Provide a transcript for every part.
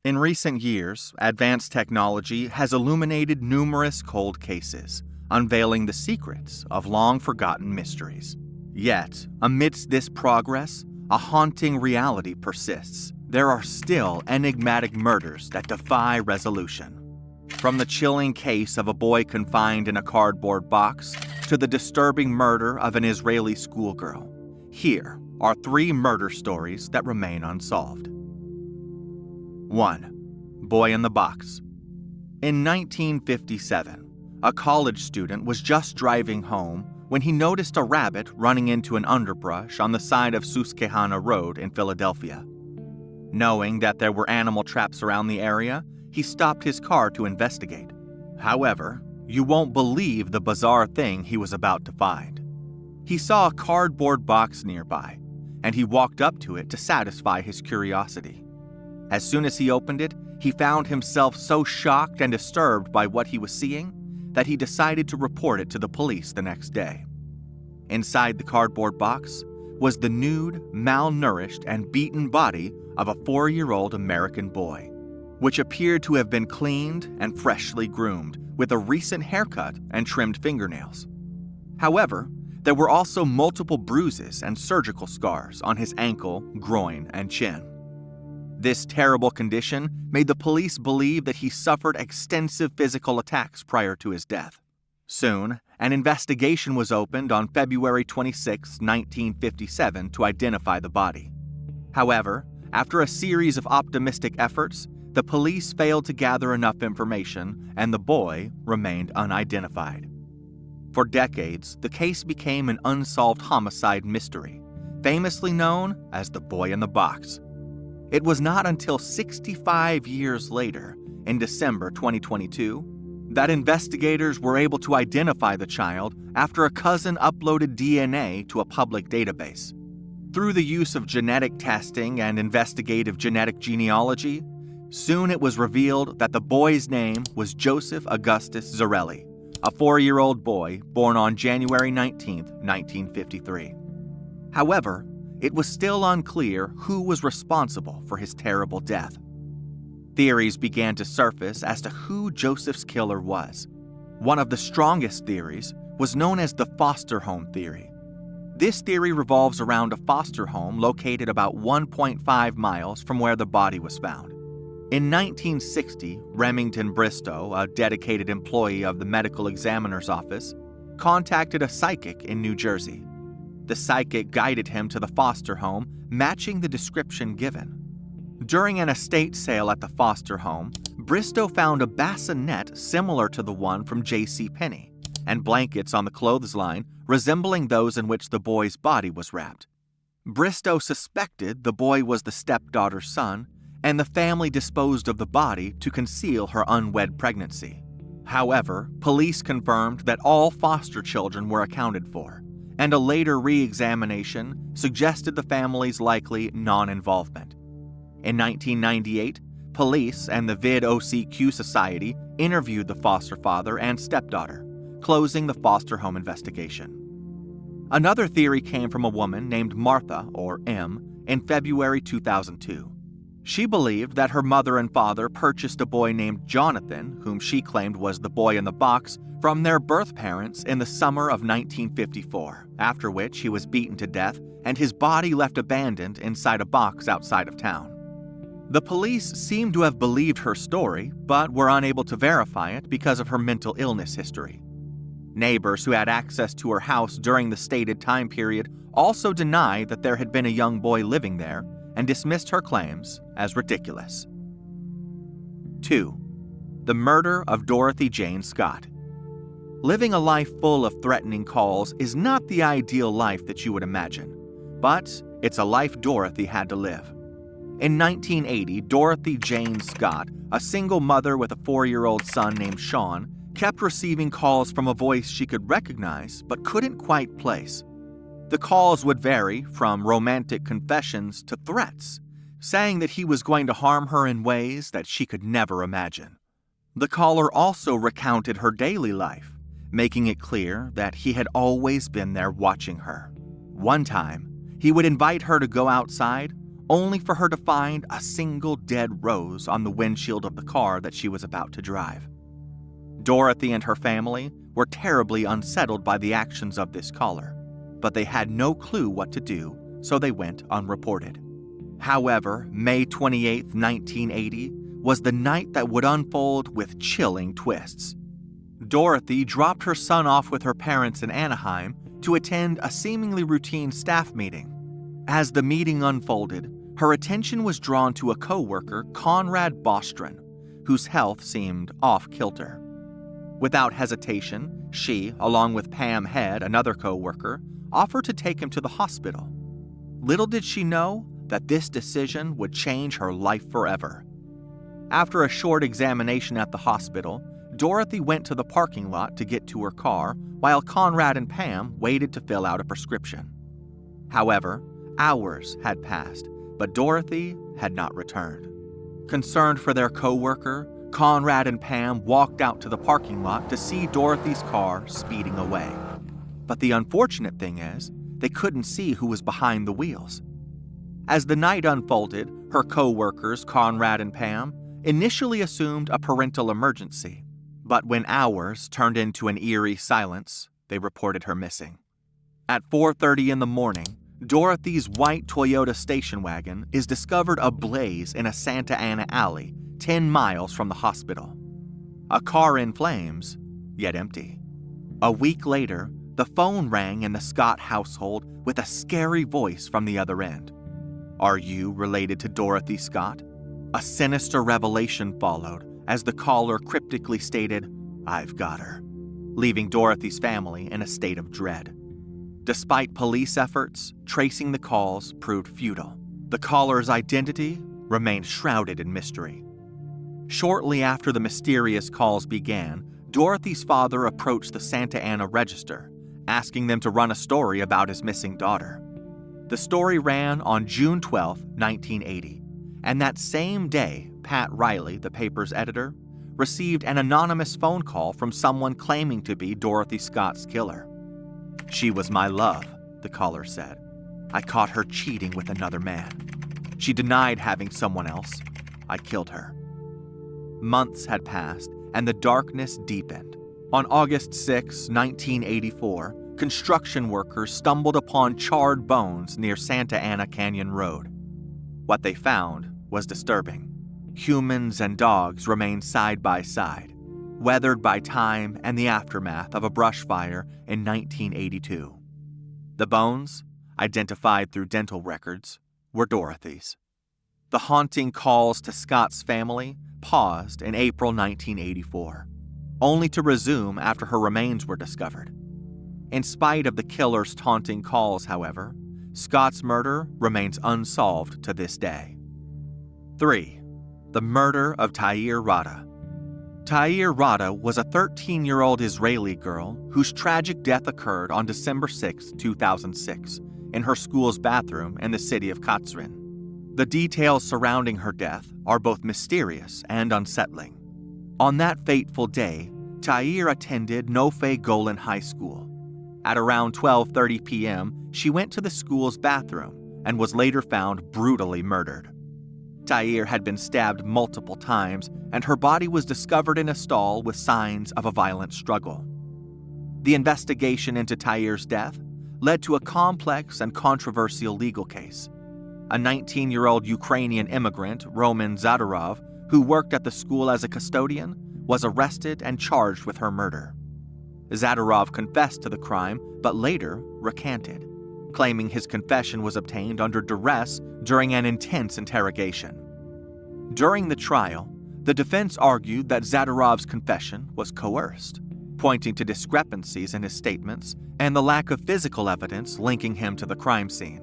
In recent years, advanced technology has illuminated numerous cold cases, unveiling the secrets of long-forgotten mysteries. Yet, amidst this progress, a haunting reality persists. There are still enigmatic murders that defy resolution. From the chilling case of a boy confined in a cardboard box to the disturbing murder of an Israeli schoolgirl, here are 3 murder stories that remain unsolved. 1. Boy in the Box. In 1957, a college student was just driving home when he noticed a rabbit running into an underbrush on the side of Susquehanna Road in Philadelphia. Knowing that there were animal traps around the area, he stopped his car to investigate. However, you won't believe the bizarre thing he was about to find. He saw a cardboard box nearby, and he walked up to it to satisfy his curiosity. As soon as he opened it, he found himself so shocked and disturbed by what he was seeing that he decided to report it to the police the next day. Inside the cardboard box was the nude, malnourished, and beaten body of a 4-year-old American boy, which appeared to have been cleaned and freshly groomed with a recent haircut and trimmed fingernails. However, there were also multiple bruises and surgical scars on his ankle, groin, and chin. This terrible condition made the police believe that he suffered extensive physical attacks prior to his death. Soon, an investigation was opened on February 26, 1957 to identify the body. However, after a series of optimistic efforts, the police failed to gather enough information and the boy remained unidentified. For decades, the case became an unsolved homicide mystery, famously known as the Boy in the Box. It was not until 65 years later, in December 2022, that investigators were able to identify the child after a cousin uploaded DNA to a public database. Through the use of genetic testing and investigative genetic genealogy, soon it was revealed that the boy's name was Joseph Augustus Zarelli, a 4-year-old boy born on January 19, 1953. However, it was still unclear who was responsible for his terrible death. Theories began to surface as to who Joseph's killer was. One of the strongest theories was known as the foster home theory. This theory revolves around a foster home located about 1.5 miles from where the body was found. In 1960, Remington Bristow, a dedicated employee of the medical examiner's office, contacted a psychic in New Jersey. The psychic guided him to the foster home, matching the description given. During an estate sale at the foster home, Bristow found a bassinet similar to the one from JCPenney, and blankets on the clothesline resembling those in which the boy's body was wrapped. Bristow suspected the boy was the stepdaughter's son, and the family disposed of the body to conceal her unwed pregnancy. However, police confirmed that all foster children were accounted for, and a later re-examination suggested the family's likely non-involvement. In 1998, police and the VID-OCQ Society interviewed the foster father and stepdaughter, closing the foster home investigation. Another theory came from a woman named Martha, or M, in February 2002. She believed that her mother and father purchased a boy named Jonathan, whom she claimed was the boy in the box, from their birth parents in the summer of 1954, after which he was beaten to death and his body left abandoned inside a box outside of town. The police seemed to have believed her story, but were unable to verify it because of her mental illness history. Neighbors who had access to her house during the stated time period also denied that there had been a young boy living there and dismissed her claims as ridiculous. 2. The murder of Dorothy Jane Scott. Living a life full of threatening calls is not the ideal life that you would imagine, but it's a life Dorothy had to live. In 1980, Dorothy Jane Scott, a single mother with a 4-year-old son named Sean, kept receiving calls from a voice she could recognize but couldn't quite place. The calls would vary from romantic confessions to threats, saying that he was going to harm her in ways that she could never imagine. The caller also recounted her daily life, making it clear that he had always been there watching her. One time, he would invite her to go outside, only for her to find a single dead rose on the windshield of the car that she was about to drive. Dorothy and her family were terribly unsettled by the actions of this caller, but they had no clue what to do, so they went unreported. However, May 28, 1980, was the night that would unfold with chilling twists. Dorothy dropped her son off with her parents in Anaheim to attend a seemingly routine staff meeting. As the meeting unfolded, her attention was drawn to a co-worker, Conrad Bostrom, whose health seemed off-kilter. Without hesitation, she, along with Pam Head, another co-worker, offered to take him to the hospital. Little did she know that this decision would change her life forever. After a short examination at the hospital, Dorothy went to the parking lot to get to her car while Conrad and Pam waited to fill out a prescription. However, hours had passed, but Dorothy had not returned. Concerned for their co-worker, Conrad and Pam walked out to the parking lot to see Dorothy's car speeding away. But the unfortunate thing is, they couldn't see who was behind the wheels. As the night unfolded, her co-workers, Conrad and Pam, initially assumed a parental emergency, but when hours turned into an eerie silence, they reported her missing. At 4:30 in the morning, Dorothy's white Toyota station wagon is discovered ablaze in a Santa Ana alley 10 miles from the hospital. A car in flames, yet empty. A week later, the phone rang in the Scott household with a scary voice from the other end. "Are you related to Dorothy Scott?" A sinister revelation followed as the caller cryptically stated, "I've got her," leaving Dorothy's family in a state of dread. Despite police efforts, tracing the calls proved futile. The caller's identity remained shrouded in mystery. Shortly after the mysterious calls began, Dorothy's father approached the Santa Ana Register, asking them to run a story about his missing daughter. The story ran on June 12, 1980, and that same day, Pat Riley, the paper's editor, received an anonymous phone call from someone claiming to be Dorothy Scott's killer. "She was my love," the caller said. "I caught her cheating with another man. She denied having someone else. I killed her." Months had passed, and the darkness deepened. On August 6, 1984, construction workers stumbled upon charred bones near Santa Ana Canyon Road. What they found was disturbing. Humans and dogs remained side by side, weathered by time and the aftermath of a brush fire in 1982. The bones, identified through dental records, were Dorothy's. The haunting calls to Scott's family paused in April 1984, only to resume after her remains were discovered. In spite of the killer's taunting calls, however, Scott's murder remains unsolved to this day. 3. The murder of Tair Rada. Tair Rada was a 13-year-old Israeli girl whose tragic death occurred on December 6, 2006, in her school's bathroom in the city of Katsrin. The details surrounding her death are both mysterious and unsettling. On that fateful day, Tair attended Nofe Golan High School. At around 12:30 p.m., she went to the school's bathroom and was later found brutally murdered. Tair had been stabbed multiple times, and her body was discovered in a stall with signs of a violent struggle. The investigation into Tair's death led to a complex and controversial legal case. A 19-year-old Ukrainian immigrant, Roman Zadorov, who worked at the school as a custodian, was arrested and charged with her murder. Zadorov confessed to the crime, but later recanted, claiming his confession was obtained under duress during an intense interrogation. During the trial, the defense argued that Zadorov's confession was coerced, pointing to discrepancies in his statements and the lack of physical evidence linking him to the crime scene.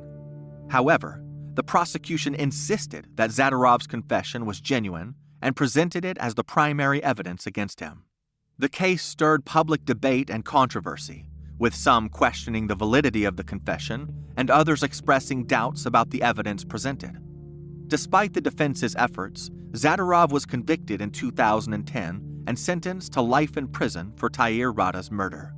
However, the prosecution insisted that Zadorov's confession was genuine and presented it as the primary evidence against him. The case stirred public debate and controversy, with some questioning the validity of the confession and others expressing doubts about the evidence presented. Despite the defense's efforts, Zadorov was convicted in 2010 and sentenced to life in prison for Tair Rada's murder.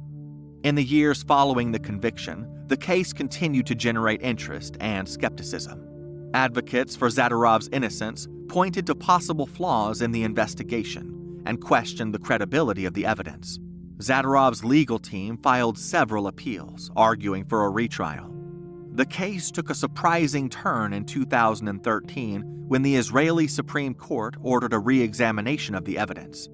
In the years following the conviction, the case continued to generate interest and skepticism. Advocates for Zadarov's innocence pointed to possible flaws in the investigation and questioned the credibility of the evidence. Zadarov's legal team filed several appeals, arguing for a retrial. The case took a surprising turn in 2013 when the Israeli Supreme Court ordered a re-examination of the evidence.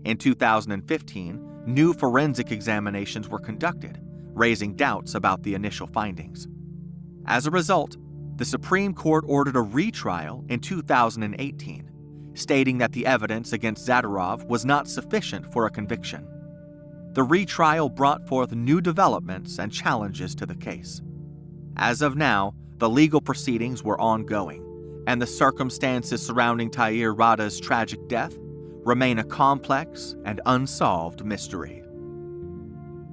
In 2015, new forensic examinations were conducted, raising doubts about the initial findings. As a result, the Supreme Court ordered a retrial in 2018, stating that the evidence against Zadarov was not sufficient for a conviction. The retrial brought forth new developments and challenges to the case. As of now, the legal proceedings were ongoing, and the circumstances surrounding Tair Rada's tragic death remain a complex and unsolved mystery.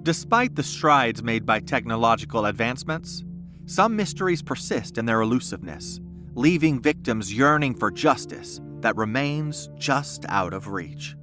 Despite the strides made by technological advancements, some mysteries persist in their elusiveness, leaving victims yearning for justice that remains just out of reach.